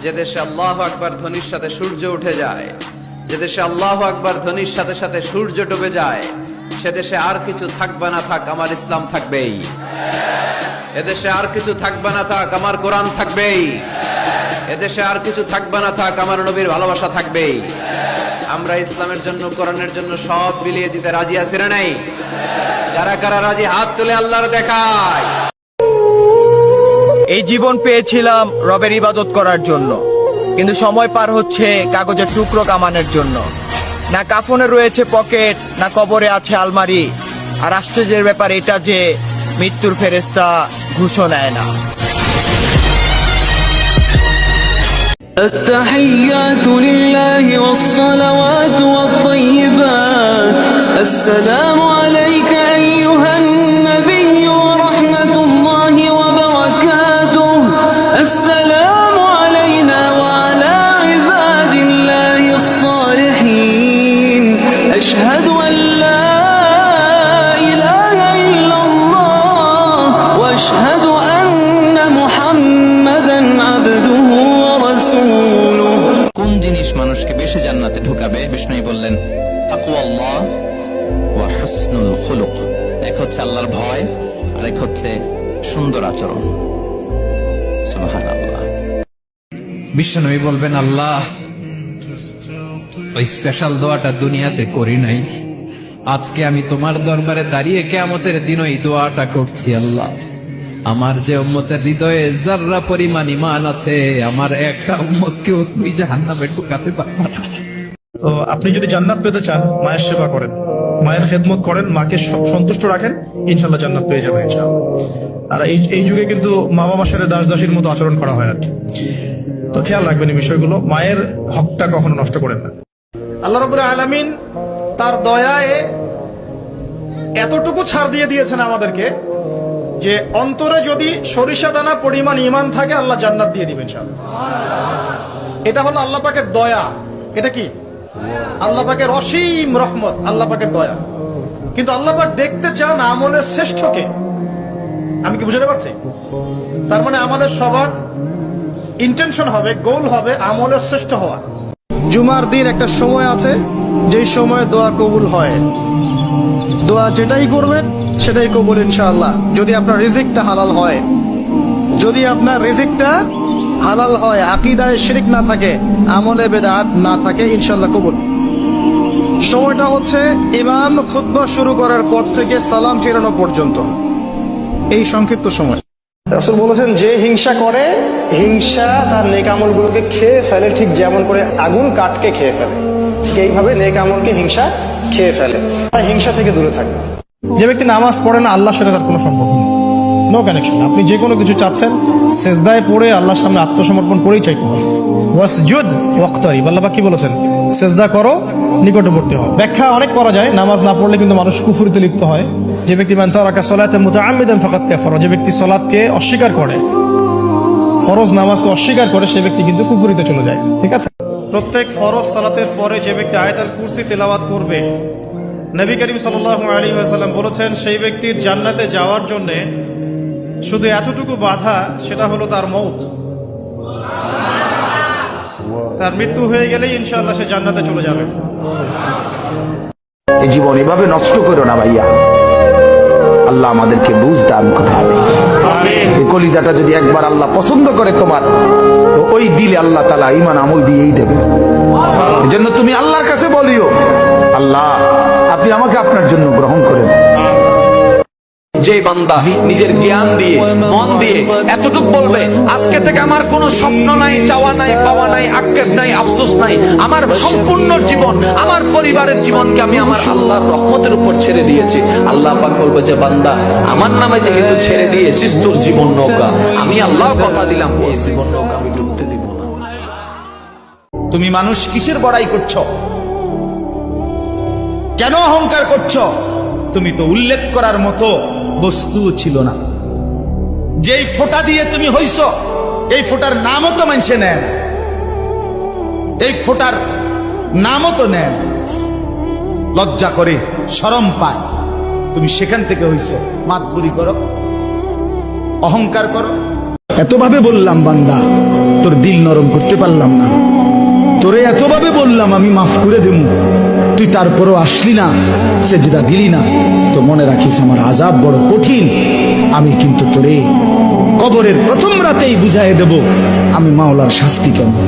যে দেশে আল্লাহু আকবার ধ্বনির সাথে সূর্য উঠে যায়, যে দেশে আল্লাহু আকবার ধ্বনির সাথে সাথে সূর্য ডুবে যায়, সে দেশে আর কিছু থাকবে না থাক, আমার ইসলাম থাকবেই। এদেশে আর কিছু থাকবে না থাক, আমার কোরআন থাকবেই। এদেশে আর কিছু থাকবে না থাক, আমার নবীর ভালোবাসা থাকবেই। আমরা ইসলামের জন্য, কোরআনের জন্য সব বিলিয়ে দিতে রাজি আছি না নাই? কারা কারা রাজি হাত তুলে আল্লাহর দেখায়। এই জীবন পেয়েছিলাম রবের ইবাদত করার জন্য, কিন্তু সময় পার হচ্ছে কাগজের টুকরো কামানোর জন্য। না কাফনে রয়েছে পকেট, না কবরে আছে আলমারি। আর আশ্চর্যের ব্যাপার এটা যে মৃত্যুর ফেরেশতা ঘুষও নেয় না। التحيات لله والصلوات والطيبات السلام عليك أيها النبي ورحمة الله وبركاته السلام علينا وعلى عباد الله الصالحين أشهد أن لا إله إلا الله وأشهد أن محمدا عبده কোন জিনিস মানুষকে বেশি জান্নাতে ঢুকাবে? বিষ্ণু বললেন তাকওয়াল্লাহ ওয়া হুসনুল খুলুক। এক হচ্ছে আল্লাহর ভয়, আর এক হচ্ছে সুন্দর আচরণ। সুবহানাল্লাহ। বিষ্ণু বলবেন, আল্লাহ, ওই স্পেশাল দোয়াটা দুনিয়াতে করি নাই, আজকে আমি তোমার দরবারে দাঁড়িয়ে কিয়ামতের দিন ওই দোয়াটা করছি। আল্লাহ, আমার যে উম্মতের হৃদয়ে যাররা পরিমাণ ঈমান আছে, আমার একটা উম্মতকেও তুমি জাহান্নামে ঢুকাতে পারবে না। তো আপনি যদি জান্নাত পেতে চান, মায়ের সেবা করেন, মায়ের খেদমত করেন, মাকে সন্তুষ্ট রাখেন, ইনশাল্লাহ জান্নাত পেয়ে যাবেন ইনশাআল্লাহ। আর এই যুগে কিন্তু মা বাবার সাথে দাস দাসীর মতো আচরণ করা হয় আর কি। তো খেয়াল রাখবেন এই বিষয়গুলো, মায়ের হকটা কখনো নষ্ট করেন না। আল্লাহ রাব্বুল আলামিন তার দয়ায় এতটুকু ছাড় দিয়ে দিয়েছেন আমাদেরকে যে অন্তরে যদি সরিষা দানা পরিমাণ ঈমান থাকে, আল্লাহ জান্নাত দিয়ে দিবেন ইনশাআল্লাহ। এটা হলো আল্লাহ পাকের দয়া। এটা কি? আল্লাহ পাকের অসীম রহমত, আল্লাহ পাকের দয়া। কিন্তু আল্লাহ পাক দেখতে চান আমলের শ্রেষ্ঠকে। আমি কি বুঝতে পারছি? তার মানে আমাদের সবার ইন্টেনশন হবে, গোল হবে আমলের শ্রেষ্ঠ হওয়া। জুমার দিন একটা সময় আছে যেই সময়ে দোয়া কবুল হয়। দোয়া যেটাই করবেন সেটাই কবুল ইনশাআল্লাহ, যদি আপনার রিজিকটা হালাল হয়। যদি আপনার রিজিকটা হালাল হয়, আকীদায় শিরক না থাকে, আমলে বেদাত না থাকে, ইনশাআল্লাহ কবুল। সময়টা হচ্ছে ইমাম খুতবা শুরু করার পর থেকে সালাম ফেরানো পর্যন্ত, এই সংক্ষিপ্ত সময়। রাসূল বলেছেন, যে হিংসা করে, হিংসা তার নেক আমলগুলোকে খেয়ে ফেলে, ঠিক যেমন করে আগুন কাঠকে খেয়ে ফেলে, ঠিক এইভাবে নেক আমলকে হিংসা খেয়ে ফেলে। তাই হিংসা থেকে দূরে থাকবে। যে ব্যক্তি নামাজ পড়ে না, আল্লাহর সাথে তার কোনো সম্পর্ক নেই, নো কানেকশন। আপনি যে কোনো কিছু চাচ্ছেন, সেজদায় পড়ে আল্লাহর সামনে আত্মসমর্পণ করেই চাইতে হবে। ওয়াসজুদ ওয়াক্তারিব, আল্লাহ পাক কি বলেছেন? সেজদা করো, নিকটবর্তী হও। ব্যাখ্যা অনেক করা যায়। নামাজ না পড়লে কিন্তু মানুষ কুফরিতে লিপ্ত হয়। যে ব্যক্তি মান তারাকা সালাতান মুতাআম্মিদান ফাকাদ কাফারা, যে ব্যক্তি সালাতকে অস্বীকার করে, ফরজ নামাজকে অস্বীকার করে, সে ব্যক্তি কিন্তু কুফরিতে চলে যায়। ঠিক আছে? প্রত্যেক ফরজ সালাতের পরে যে ব্যক্তি আয়াতুল কুরসি তেলাওয়াত করবে, নবী করিম সাল্লাল্লাহু আলাইহি ওয়াসাল্লাম বলেছেন, সেই ব্যক্তির জান্নাতে যাওয়ার জন্য শুধু এতটুকু বাধা, সেটা হলো তার মওত। তার মৃত্যু হয়ে গেলেই ইনশাআল্লাহ সে জান্নাতে চলে যাবে। এই জীবন এভাবে নষ্ট করো না ভাইয়া। আল্লাহ আমাদেরকে বুঝ দান করে। এই কলিজাটা যদি একবার আল্লাহ পছন্দ করে তোমার, তো ওই দিলে আল্লাহ তাআলা ঈমান আমল দিয়েই দেবে। এজন্য তুমি আল্লাহর কাছে বলিও, আল্লাহ আপনি আমাকে আপনার জন্য গ্রহণ করেন। যে বান্দা নিজের জ্ঞান দিয়ে, মন দিয়ে এতটুকু বলবে, আজকে থেকে আমার কোনো স্বপ্ন নাই, চাওয়া নাই, পাওয়া নাই, আক্ষেপ নাই, আফসোস নাই, আমার সম্পূর্ণ জীবন, আমার পরিবারের জীবনকে আমি আমার আল্লাহর রহমতের উপর ছেড়ে দিয়েছি। আল্লাহ পাক বলবে যে বান্দা, আমার নামে যেহেতু ছেড়ে দিয়েছিস তোর জীবন নৌকা, আমি আল্লাহর কথা দিলাম, ওই জীবন নৌকা আমি ডুবতে দিব না। তুমি মানুষ কিসের বড়াই করছো? কেন অহংকার করছো? তুমি তো উল্লেখ করার মতো বস্তু ছিল না। যেই ফোঁটা দিয়ে তুমি হইছ, এই ফোঁটার নামও তো মানুষে নেন, এই ফোঁটার নামও তো নেন। লজ্জা করে, শরম পায়। তুমি সেখান থেকে হইছ, মাতবুরি করো, অহংকার করো। এতভাবে বললাম বান্দা, তোর দিল নরম করতে পারলাম না। তোরে এতভাবে বললাম আমি মাফ করে দেব, তুই তারপরও আসলি না, সেজদা দিলি না। তো মনে রাখিস আমার আযাব বড় কঠিন। আমি কিন্তু তোরে কবরের প্রথম রাতেই বুঝাই দেব আমি মাওলার শাস্তি কেমন।